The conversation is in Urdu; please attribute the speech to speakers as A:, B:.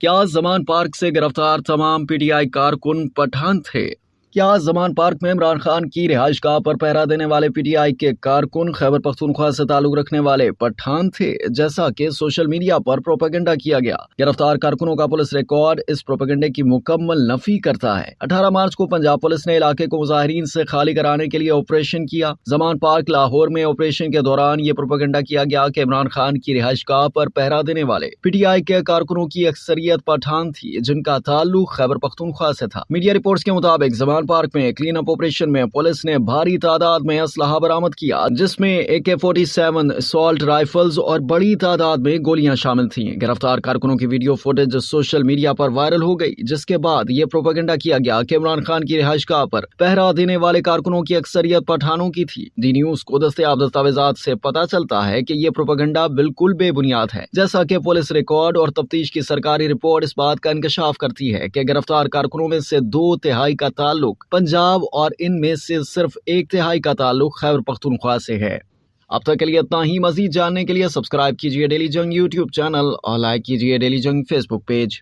A: کیا زمان پارک سے گرفتار تمام پی ٹی آئی کارکن پٹھان تھے؟ کیا زمان پارک میں عمران خان کی رہائش گاہ پر پہرا دینے والے پی ٹی آئی کے کارکن خیبر پختونخوا سے تعلق رکھنے والے پٹھان تھے، جیسا کہ سوشل میڈیا پر پروپیگنڈا کیا گیا؟ گرفتار کارکنوں کا پولیس ریکارڈ اس پروپیگنڈے کی مکمل نفی کرتا ہے۔ 18 مارچ کو پنجاب پولیس نے علاقے کو مظاہرین سے خالی کرانے کے لیے آپریشن کیا۔ زمان پارک لاہور میں آپریشن کے دوران یہ پروپیگنڈا کیا گیا کہ عمران خان کی رہائش گاہ پر پہرا دینے والے پی ٹی آئی کے کارکنوں کی اکثریت پٹھان تھی، جن کا تعلق خیبر پختونخوا سے تھا۔ میڈیا رپورٹس کے مطابق زمان پارک میں کلین اپ آپریشن میں پولیس نے بھاری تعداد میں اسلحہ برآمد کیا، جس میں AK-47 اسالٹ رائفلز اور بڑی تعداد میں گولیاں شامل تھیں۔ گرفتار کارکنوں کی ویڈیو فوٹیج سوشل میڈیا پر وائرل ہو گئی، جس کے بعد یہ پروپیگنڈا کیا گیا کہ عمران خان کی رہائش گاہ پر پہرا دینے والے کارکنوں کی اکثریت پٹھانوں کی تھی۔ ڈی نیوز کو دستیاب دستاویزات سے پتہ چلتا ہے کہ یہ پروپیگنڈا بالکل بے بنیاد ہے، جیسا کہ پولیس ریکارڈ اور تفتیش کی سرکاری رپورٹ اس بات کا انکشاف کرتی ہے کہ گرفتار کارکنوں میں سے 2/3 کا تعلق پنجاب اور ان میں سے صرف 1/3 کا تعلق خیبر پختونخوا سے ہے۔ اب تک کے لیے اتنا ہی۔ مزید جاننے کے لیے سبسکرائب کیجیے ڈیلی جنگ یوٹیوب چینل اور لائک کیجیے ڈیلی جنگ فیس بک پیج۔